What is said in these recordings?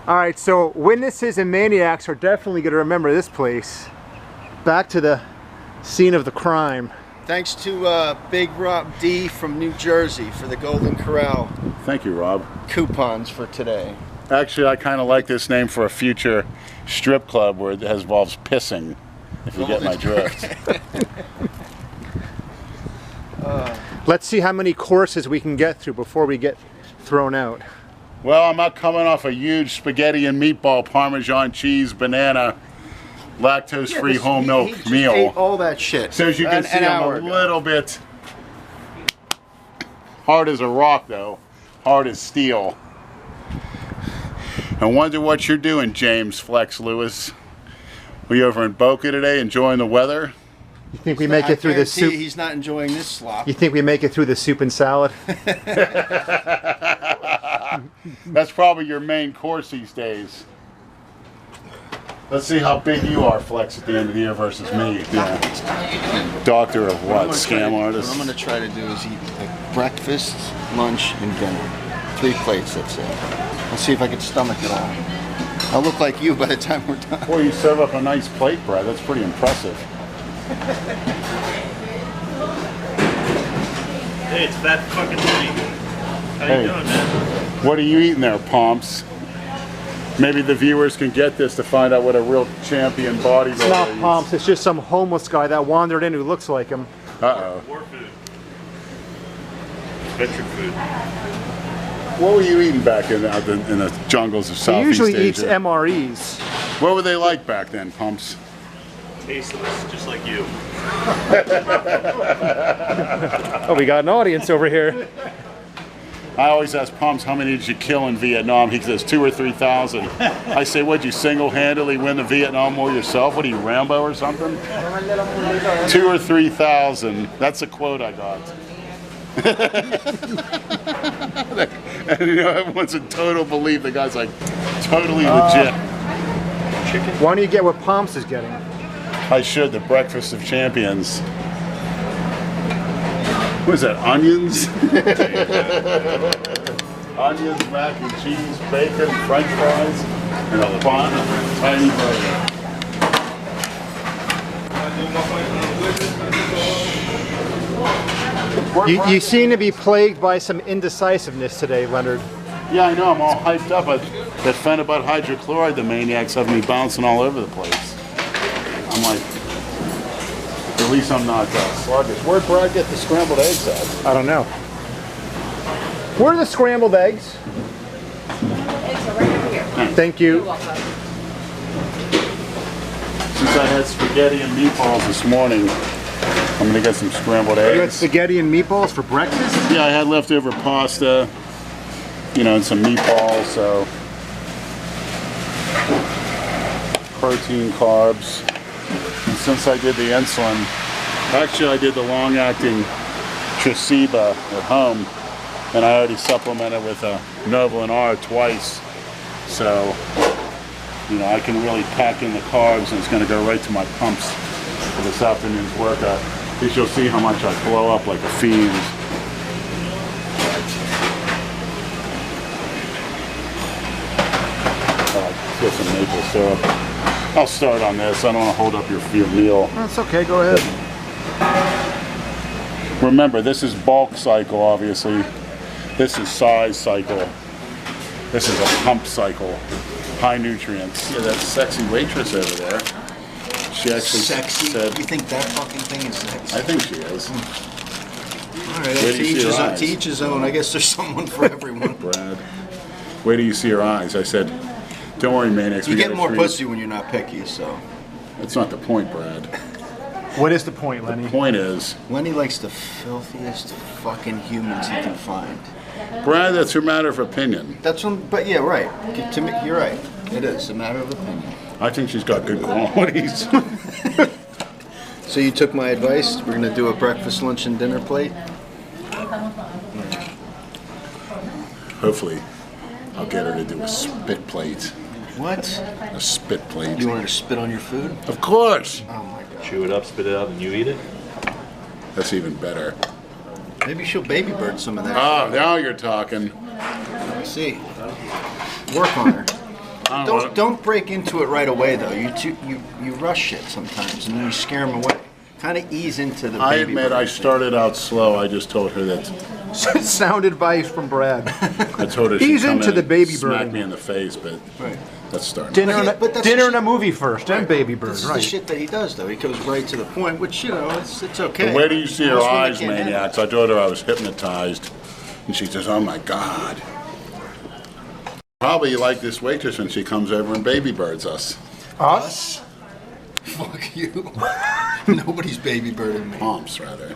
All right, so witnesses and maniacs are definitely going to remember this place. Back to the scene of the crime. Thanks to Big Rob D from New Jersey for the Golden Corral. Thank you, Rob. Coupons for today. Actually, I kind of like this name for a future strip club where it involves pissing, if you get my drift. Let's see how many courses we can get through before we get thrown out. Well, I'm not coming off a huge spaghetti and meatball, Parmesan cheese, banana, lactose-free whole milk he just meal. ate all that shit. So as you can see, I'm a little bit hard as a rock, though. Hard as steel. I wonder what you're doing, James Flex Lewis. Were you over in Boca today enjoying the weather? You think we make it through the soup? He's not enjoying this slop. You think we make it through the soup and salad? That's probably your main course these days. Let's see how big you are, Flex, at the end of the year versus me. Yeah. Doctor of what? Scam artist? What I'm going to try to do is eat like breakfast, lunch, and dinner. 3 plates, that's it. Let's see if I can stomach it all. I'll look like you by the time we're done. Boy, you serve up a nice plate, Brad. That's pretty impressive. Hey, it's Fat fucking City. How you doing, man? What are you eating there, Pomps? Maybe the viewers can get this to find out what a real champion bodybuilder It's not eats. Pomps, it's just some homeless guy that wandered in who looks like him. Uh-oh. War food. Adventure food. What were you eating back in the jungles of He Southeast usually Asia? eats MREs. What were they like back then, Pumps? Tasteless, just like you. Oh, we got an audience over here. I always ask Pumps, how many did you kill in Vietnam? He says 2,000 or 3,000. I say, what'd you single-handedly win the Vietnam War yourself? What are you, Rambo or something? 2,000 or 3,000. That's a quote I got. And you know, everyone's in total belief. The guy's like totally legit. Why don't you get what Pomps is getting? I should, the breakfast of champions. What is that, onions? Onions, mac and cheese, bacon, french fries, and a bun, tiny burger. You seem to be plagued by some indecisiveness today, Leonard. Yeah, I know, I'm all hyped up. That phenobut hydrochloride, the maniacs have me bouncing all over the place. I'm like, at least I'm not sluggish. Where'd Brad get the scrambled eggs at? I don't know. Where are the scrambled eggs? Eggs are right over here. Thank you. You're welcome. Since I had spaghetti and meatballs this morning, I'm gonna get some scrambled eggs. You had spaghetti and meatballs for breakfast? Yeah, I had leftover pasta, you know, and some meatballs, so protein, carbs. And since I did the insulin, actually I did the long-acting Tresiba at home, and I already supplemented with a Novolin R twice, so you know I can really pack in the carbs, and it's going to go right to my pumps for this afternoon's workout. At least you'll see how much I blow up like a fiend. Get some maple syrup. I'll start on this. I don't want to hold up your meal. That's okay, go ahead. Remember, this is bulk cycle, obviously. This is size cycle. This is a pump cycle. High nutrients. Yeah, that sexy waitress over there. She actually Sexy? said... You think that fucking thing is sexy? I think she is. All right, Where do you see her eyes? to each his own. I guess there's someone for everyone. Brad, where do you see her eyes? I said, don't worry, Maniacs. You get more pussy when you're not picky, so. That's not the point, Brad. What is the point, Lenny? The point is... Lenny likes the filthiest fucking humans he can find. Brad, that's a matter of opinion. That's what, but yeah, right. To me, you're right. It is a matter of opinion. I think she's got good qualities. So you took my advice. We're gonna do a breakfast, lunch, and dinner plate. Hopefully, I'll get her to do a spit plate. What? A spit plate. You want her to spit on your food? Of course. Oh my god. Chew it up, spit it out, and you eat it? That's even better. Maybe she'll baby bird some of that. Oh, now you're talking. Let me see. Work on her. I don't know. Don't break into it right away though. You rush it sometimes and then you scare them away. Kind of ease into the. I baby admit I bird started out slow. I just told her that. Sound advice from Brad. I told her He's she'd come into in the and baby smack bird. me in the face, but Right. let's start. Dinner, But that's dinner the and a movie first, then baby bird. This is Right. the shit that he does though. He goes right to the point, which you know it's okay. Where do you see her Most women eyes, can't handle it. maniacs? I told her I was hypnotized, and she says, "Oh my God." Probably you like this waitress when she comes over and baby birds us. Us? Fuck you. Nobody's baby birding me. Pomps, rather.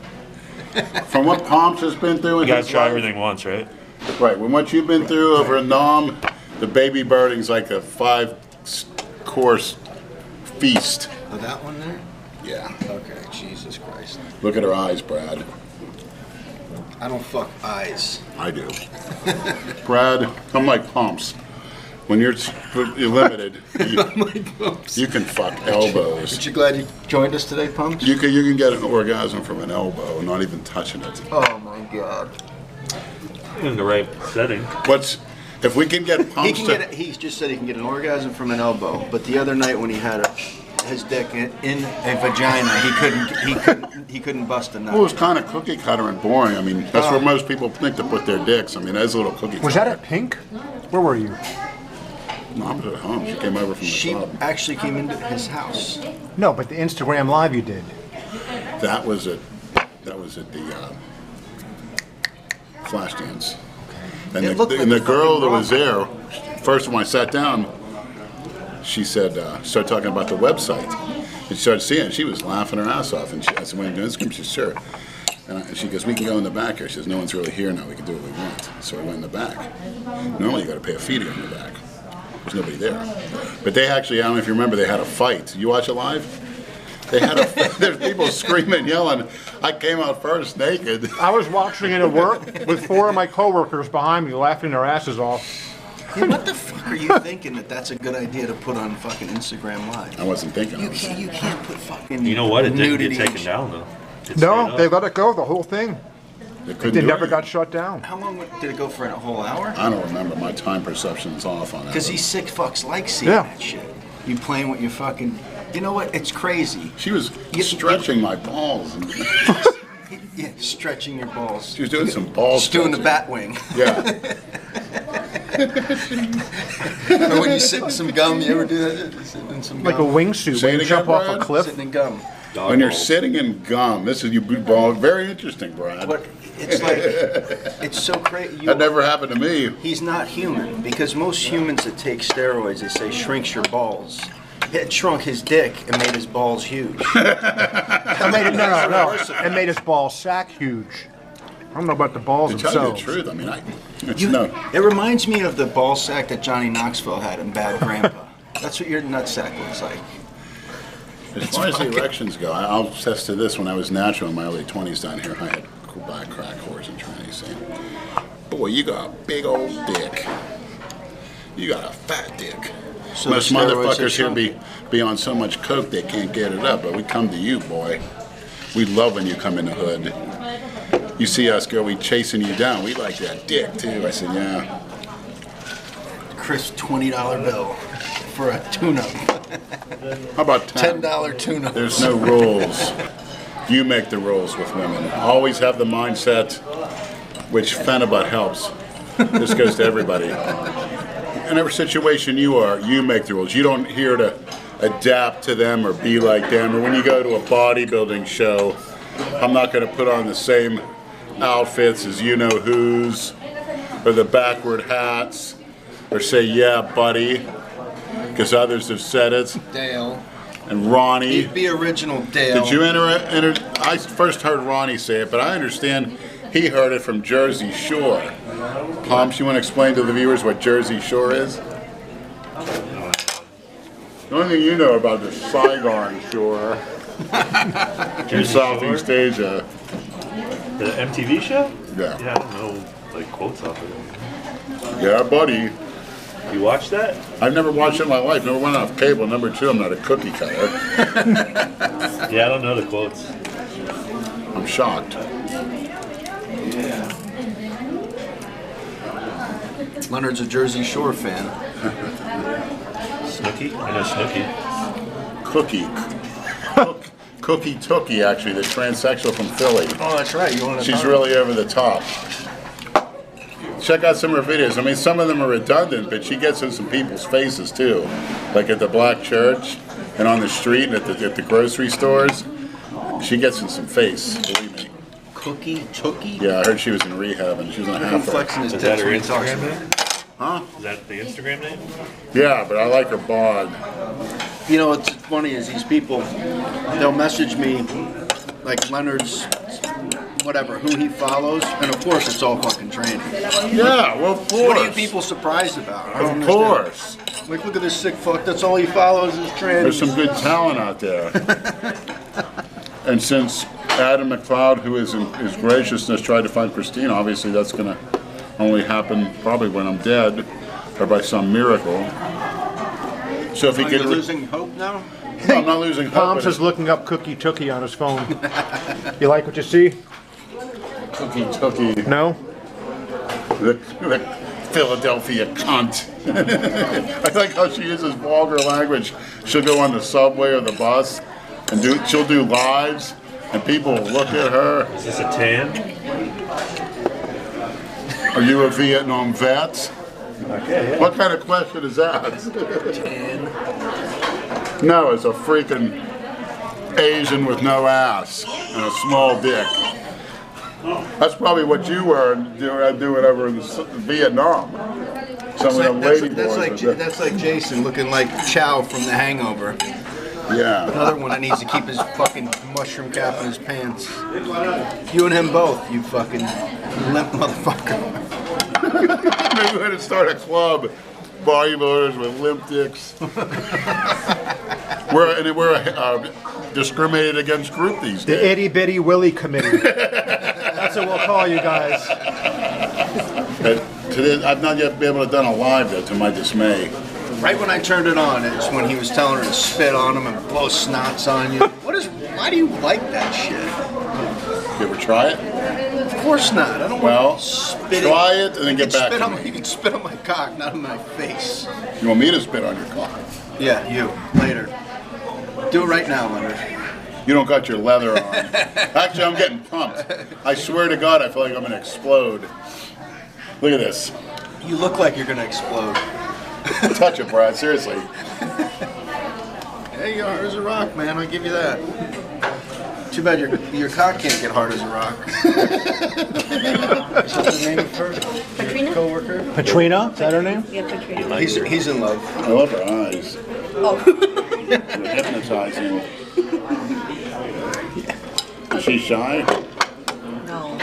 From what Pomps has been through in You his gotta try life, everything once, right? right? When what you've been through over in Nam, the baby birding's like a 5-course feast. Oh, that one there? Yeah. Okay, Jesus Christ. Look at her eyes, Brad. I don't fuck eyes. I do. Brad, I'm like Pomps. When you're limited, you can fuck elbows. Aren't you glad you joined us today, Pumps? You can get an orgasm from an elbow, not even touching it. Oh my God. In the right setting. If we can get He Pumps can to... get. He just said he can get an orgasm from an elbow, but the other night when he had his dick in a vagina, he couldn't bust a nut. Well, it was kind of cookie cutter and boring. I mean, that's where most people think to put their dicks. I mean, that's a little cookie cutter. Was that at Pink? Where were you? No, I was at home. She came over from the She club. actually came into his house. No, but the Instagram live you did. That was at the flash dance. And It looked like the a girl that fucking was there, first when I sat down, she said, started talking about the website. And she started seeing it. She was laughing her ass off. And I said, when are you doing Instagram? She said, sure. And she goes, we can go in the back here. She says, no one's really here now. We can do what we want. So we went in the back. Normally you got to pay a fee to go in the back. There's nobody there. But they actually, I don't know if you remember, they had a fight. You watch it live? They had there's people screaming, yelling. I came out first naked. I was watching it at work with 4 of my coworkers behind me laughing their asses off. Yeah, what the fuck are you thinking that that's a good idea to put on fucking Instagram Live? I wasn't thinking. You can't put fucking You know what? It didn't nudity get and taken down though. It No, stayed they up. let it go, the whole thing. They It never got shut down. How long did it go for? A whole hour? I don't remember. My time perception's off on that. Because these sick fucks like seeing Yeah. that shit. You playing with your fucking. You know what? It's crazy. She was stretching my balls. And Yeah, stretching your balls. she was doing some balls. Just doing the stretching. bat wing. Yeah. Or when you sit in some gum, you ever do that? Sitting in some Like a gum. wingsuit Say when it you jump again, off a Brad? cliff. Sitting in gum. When you're sitting in gum, this is you ball. Very interesting, Brad. But it's like, it's so crazy. That never happened to me. He's not human because most humans that take steroids, they say shrinks your balls. It shrunk his dick and made his balls huge. It made it, no. It made his ball sack huge. I don't know about the balls To tell you the themselves. truth, I mean, no. It reminds me of the ball sack that Johnny Knoxville had in Bad Grandpa. That's what your nutsack looks like. As far as the erections go, I'll attest to this. When I was natural in my early 20s down here, I had black crack whores and trannies saying, "Boy, you got a big old dick. You got a fat dick." So Most the steroids motherfuckers here have be on so much coke they can't get it up, but we come to you, boy. We love when you come in the hood. You see us, girl, we chasing you down. We like that dick, too. I said, yeah. Crisp $20 bill for a tune-up. How about 10? $10 tune-up. There's no rules. You make the rules with women. Always have the mindset, which Phenibut helps. This goes to everybody. In every situation you are, you make the rules. You don't here to adapt to them or be like them. Or when you go to a bodybuilding show, I'm not going to put on the same outfits as you-know-who's, or the backward hats, or say, yeah, buddy, because others have said it. Dale. And Ronnie. Be original, Dale. Did you I first heard Ronnie say it, but I understand he heard it from Jersey Shore. Pomps, you want to explain to the viewers what Jersey Shore is? The only thing you know about the Saigon Shore in Southeast Asia. The MTV show? Yeah. Yeah, I don't know, like quotes off of it. Yeah, buddy. You watched that? I've never watched it in my life. Never went off cable. Number 2, I'm not a cookie cutter. Yeah, I don't know the quotes. I'm shocked. Leonard's a Jersey Shore fan. Snooki? I know Snooki. Cookie Tookie, actually, the transsexual from Philly. Oh, that's right. You want to She's really over the top. Check out some of her videos. I mean, some of them are redundant, but she gets in some people's faces too. Like at the black church and on the street and at the grocery stores. She gets in some face, believe me. Cookie Tookie? Yeah, I heard she was in rehab and she was in a half. Flexing his Is that tits her when he talks Instagram to me. name? Huh? Is that the Instagram name? Yeah, but I like her bod. You know what's funny is these people, they'll message me, like Leonard's, whatever, who he follows, and of course it's all fucking training. Yeah, well, of course. What are you people surprised about? I don't Of understand. course. Like, look at this sick fuck, that's all he follows is training. There's some good talent out there. And since Adam McLeod, who is in his graciousness, tried to find Christine, obviously that's going to only happen probably when I'm dead or by some miracle. So if he Are could. you losing hope now? No, I'm not losing hope. Tom's but just looking up Cookie Tookie on his phone. You like what you see? Cookie Tookie. No? The Philadelphia cunt. I like how she uses vulgar language. She'll go on the subway or the bus and she'll do lives and people will look at her. Is this a tan? Are you a Vietnam vet? Okay, yeah. What kind of question is that? No, it's a freaking Asian with no ass and a small dick. That's probably what you were doing over in Vietnam. Some of them lady boys. That's like Jason looking like Chow from The Hangover. Yeah. Another one that needs to keep his fucking mushroom cap in his pants. You and him both, you fucking limp motherfucker. Maybe we're gonna start a club, bodybuilders with limp dicks. we're a discriminated against group these days. The Itty Bitty Willy Committee. That's what we'll call you guys. Today, I've not yet been able to done a live though, to my dismay. Right when I turned it on, it's when he was telling her to spit on him and blow snots on you. Why do you like that shit? You ever try it? Of course not. I don't Well, want spitting. try it and then get back to me. You can spit on my cock, not on my face. You want me to spit on your cock? Yeah, you. Later. Do it right now, Leonard. You don't got your leather on. Actually, I'm getting pumped. I swear to God, I feel like I'm gonna explode. Look at this. You look like you're gonna explode. Touch it, Brad. Seriously. Hey, you're hard as a rock, man. I'll give you that. Too bad your cock can't get hard as a rock. Is that the name of her Katrina? co-worker? Patrina? Is that her name? Yeah, Katrina. He's in love. I love her eyes. Oh. They're hypnotizing. Is she shy? No,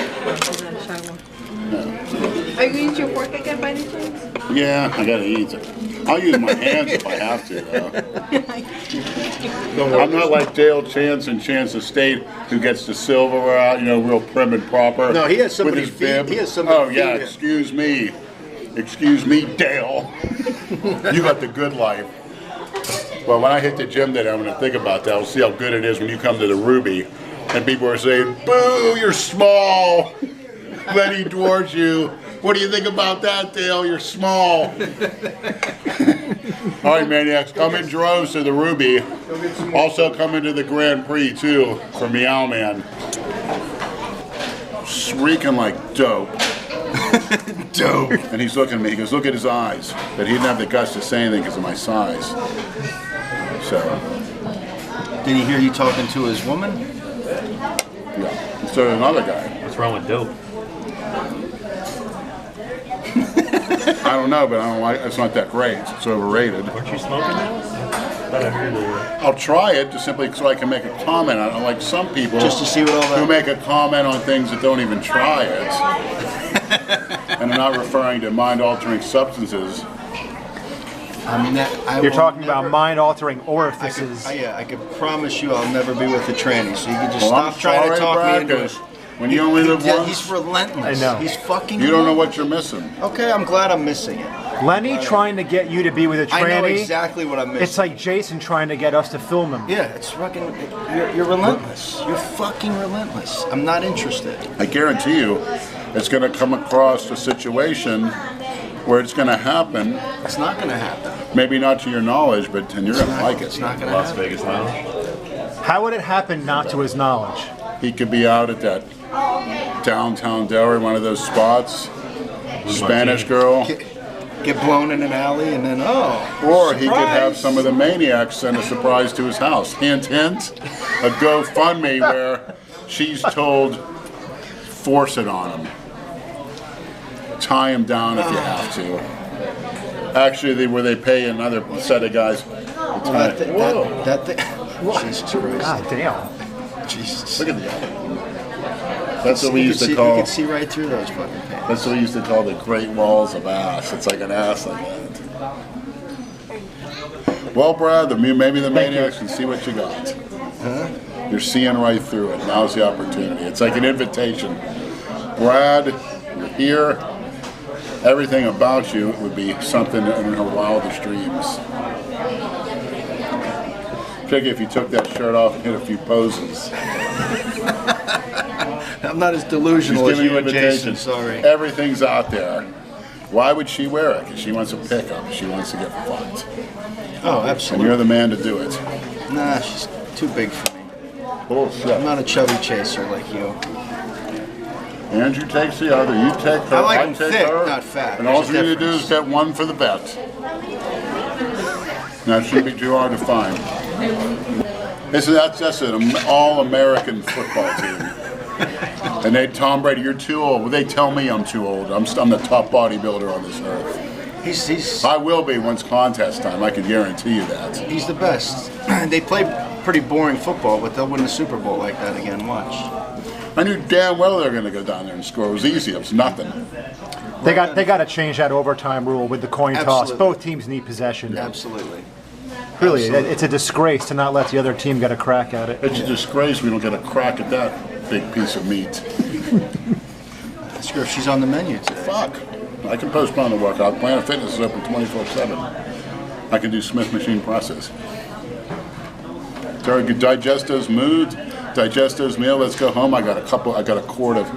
she's not a shy one. No. Are you going to use your fork again by any chance? Yeah, I gotta eat it. I'll use my hands if I have to, though. I'm not like Dale Chance and Chance Estate, who gets the silverware out, real prim and proper. No, he has somebody with his feed- bib. he has somebody Oh yeah, feed him. excuse me. Excuse me, Dale. You got the good life. Well, when I hit the gym today, I'm going to think about that. We'll see how good it is when you come to the Ruby. And people are saying, boo, you're small. Lenny dwarfs you. What do you think about that, Dale? You're small. All right, maniacs, come in droves to the Ruby. Also come into the Grand Prix, too, for Meow Man. Reeking like dope. Dope. And he's looking at me. He goes, look at his eyes. But he didn't have the guts to say anything because of my size. So, Did he hear you talking to his woman? yeah. So another guy. What's wrong with dope? I don't know, but I don't like. It's not that great. It's overrated. Weren't you smoking that? I thought I heard that. I'll try it just simply so I can make a comment on it. Like some people Just to see what all that- who make a comment on things that don't even try it, and are not referring to mind-altering substances. I mean, You're talking about mind-altering orifices. I could promise you I'll never be with a tranny, so you can just Well, I'm stop trying to sorry, talk Brad, me into it. 'cause when you only live once, He's relentless. I know. He's fucking you don't know relentless. what you're missing. Okay, I'm glad I'm missing it. Lenny trying to get you to be with a I know tranny. exactly what I'm missing. It's like Jason trying to get us to film him. Yeah, it's fucking. You're relentless. You're fucking relentless. I'm not interested. I guarantee you, it's going to come across a situation where it's going to happen. It's not going to happen. Maybe not to your knowledge, but and you're going to like it. It's not going to Las happen. Vegas now. How would it happen not to his knowledge? He could be out at that downtown Delray, one of those spots. Spanish girl. Get blown in an alley and then, oh. Or he could surprise. have some of the maniacs send a surprise to his house. Hint, hint. A GoFundMe where she's told, force it on him. Tie him down if you have to. Actually, where they pay another set of guys. That thing. Jesus Christ. God damn. Jesus. Look at that. That's what we used to You call. can see right through those fucking pants. That's what we used to call the Great Walls of Ass. It's like an ass like that. Well, Brad, maybe the maniacs can see what you got. Huh? You're seeing right through it. Now's the opportunity. It's like an invitation. Brad, you're here. Everything about you would be something in her wildest dreams. Particularly if you took that shirt off and hit a few poses. I'm not as delusional as you and Jason, sorry. Everything's out there. Why would she wear it? Because she wants a pickup. She wants to get fucked. Oh, And absolutely. you're the man to do it. Nah, she's too big for me. Bullshit. I'm not a chubby chaser like you. Andrew takes the other. You take her. I like him take thick, her. not fat. And all There's a you need to do is difference. get one for the bet. That shouldn't be too hard to find. That's just an all-American football team. And Tom Brady, you're too old. Well, they tell me I'm too old. I'm the top bodybuilder on this earth. He's I will be once contest time. I can guarantee you that. the best. They play pretty boring football, but they'll win the Super Bowl like that again. Watch. I knew damn well they were going to go down there and score. It was easy. It was nothing. They got to change that overtime rule with the coin toss. Absolutely. Both teams need possession. Absolutely. Really, Absolutely. it's a disgrace to not let the other team get a crack at it. It's a disgrace we don't get a crack at that big piece of meat. Ask her if she's on the menu today. Fuck. I can postpone the workout. Planet Fitness is open 24/7. I can do Smith machine process. Terry, digest those moods, digest those meal. Let's go home. I got a quart of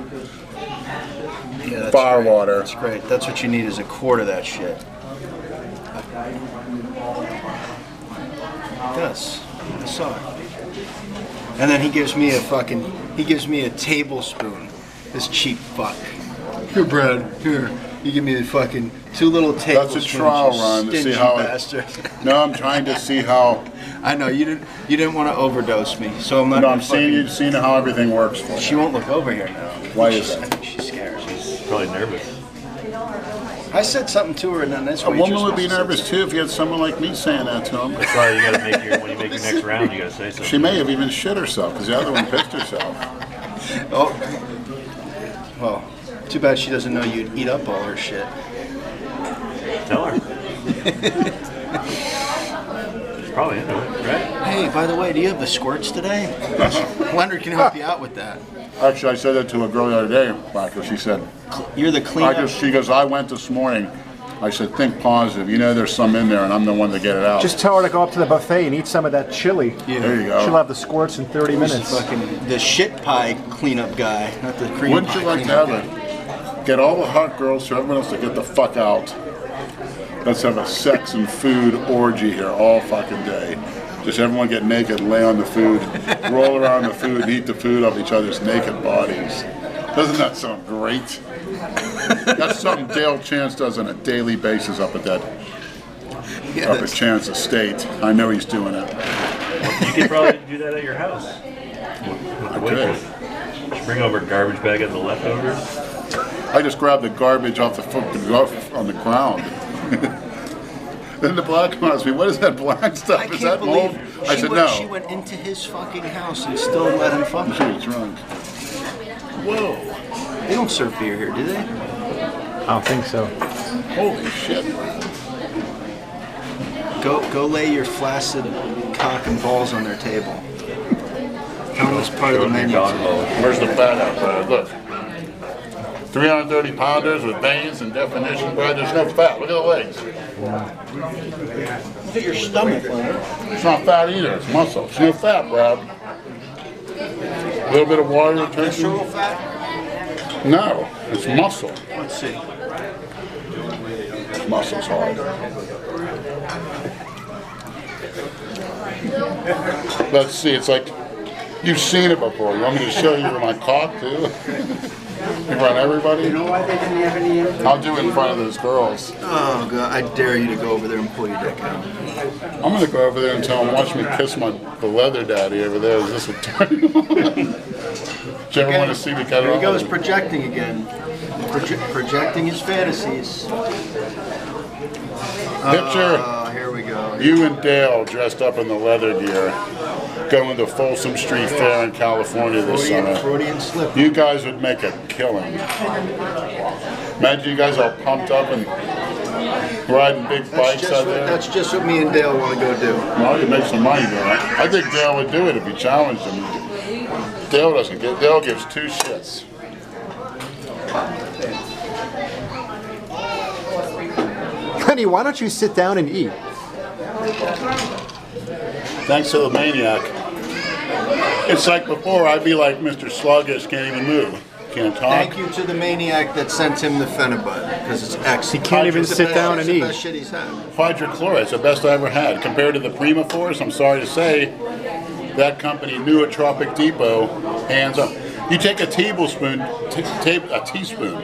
Yeah, that's fire great. water. That's great. That's what you need is a quart of that shit. Yes, I saw it. And then he gives me a tablespoon. This cheap fuck. Here, Brad. Here. You give me the fucking 2 little That's tablespoons. a trial you run to see stingy how bastard. No, I'm trying to see how. I know you didn't want to overdose me, so I'm not. No, gonna I'm seeing how everything works for She you. won't look over here now. Why is I that? think she's scared. Probably nervous. I said something to her, and then that's A why woman would be nervous too if you had someone like me saying that to him. That's why you gotta make when you make your next round, you gotta say something. She may have even shit herself because the other one pissed herself. Oh, well, too bad she doesn't know you'd eat up all her shit. Tell her. She's probably into it, right? Hey, by the way, do you have the squirts today? Leonard can help you out with that. Actually, I said that to a girl the other day, Michael. She said, You're the cleanup. she goes, I went this morning. I said, think positive. You know there's some in there and I'm the one to get it out. Just tell her to go up to the buffet and eat some of that chili. Yeah. There you She'll go. have the squirts in 30 minutes. Fucking the shit pie cleanup guy, not the cream Wouldn't pie you like to cleanup have guy. it? Get all the hot girls so everyone else to get the fuck out. Let's have a sex and food orgy here all fucking day. Just everyone get naked, lay on the food, roll around the food, and eat the food off each other's naked bodies. Doesn't that sound great? That's something Dale Chance does on a daily basis up at Chance Estate. I know he's doing it. You could probably do that at your house. I could. Just bring over a garbage bag of the leftovers. I just grabbed the garbage off the on the ground. Then the black one asked me, what is that black stuff? I Is can't that believe mold? I said, she no. went into his fucking house and still let him fuck She her. was drunk. Whoa. They don't serve beer here, do they? I don't think so. Holy shit. Go lay your flaccid cock and balls on their table. Tell them it's part of the menu. Where's the fat outside? Look. 330 pounders with veins and definition, but there's no fat. Look at the legs. Look at your stomach, Leonard. It's not fat either. It's muscle. It's no fat, Brad. A little bit of water retention. Visceral fat? No, it's muscle. Let's see. muscles hard. Let's see, it's like, you've seen it before. You want me to show you my cock too? In front of everybody? You know why they didn't have any? I'll do it in front of those girls. Oh god, I dare you to go over there and pull your dick out. I'm gonna go over there and tell him, watch me kiss the leather daddy over there. Is this a turn on? Do you ever want to see me cut it There he off? goes, projecting again. Projecting his fantasies. Picture Here we go. you and Dale dressed up in the leather gear going to Folsom Street Fair in California this summer. Freudian slip. You guys would make a killing. Imagine you guys all pumped up and riding big bikes out there. That's just what me and Dale want to go do. Well, you make some money doing it. I think Dale would do it if you challenged him. Dale doesn't get. Dale gives two shits. Lenny, why don't you sit down and eat? Thanks to the maniac. It's like before, I'd be like Mr. Sluggish, can't even move, can't talk. Thank you to the maniac that sent him the Phenibut, because it's excellent. He can't even sit down and eat. It's the best shit he's had. Hydrochloride's the best I ever had. Compared to the Prima Force, I'm sorry to say, that company knew at Tropic Depot, hands up. You take a tablespoon, a teaspoon,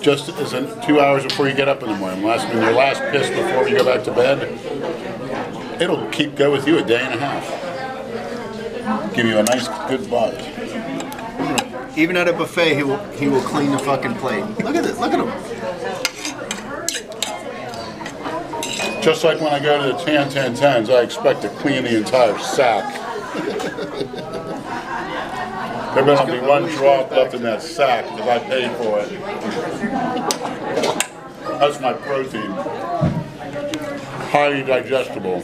just as in 2 hours before you get up in the morning. In your last piss before you go back to bed, it'll go with you a day and a half. Give you a nice, good buzz. Even at a buffet, he will clean the fucking plate. Look at it. Look at him. Just like when I go to the 10-10-10s, I expect to clean the entire sack. There better be one drop left in that sack because I paid for it. That's my protein. Highly digestible.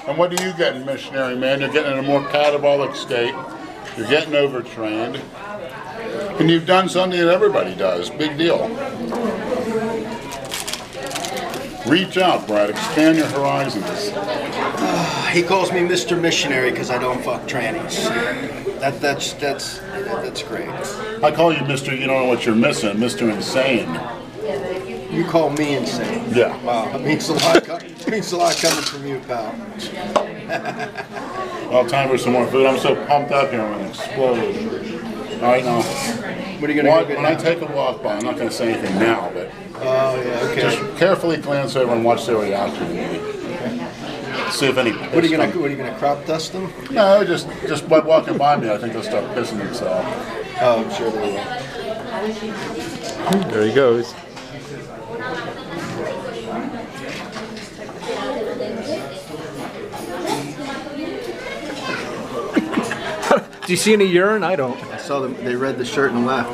And what are you getting, missionary man? You're getting in a more catabolic state. You're getting overtrained. And you've done something that everybody does. Big deal. Reach out, Brad. Expand your horizons. He calls me Mr. Missionary because I don't fuck trannies. That's great. I call you Mr. You don't know what you're missing, Mr. Insane. You call me insane. Yeah. Wow, it means a lot. It means a lot coming from you, pal. Well, time for some more food. I'm so pumped up here, I'm gonna explode. All right, now. What are you gonna go get When I now? take a walk by, I'm not gonna say anything now, but Oh yeah, okay. just carefully glance over and watch their reaction to me. See if any. What are you gonna crop dust them? No, just by walking by me, I think they'll start pissing themselves. Oh, I'm sure they will. There he goes. Do you see any urine? I don't. I saw them. They read the shirt and laughed.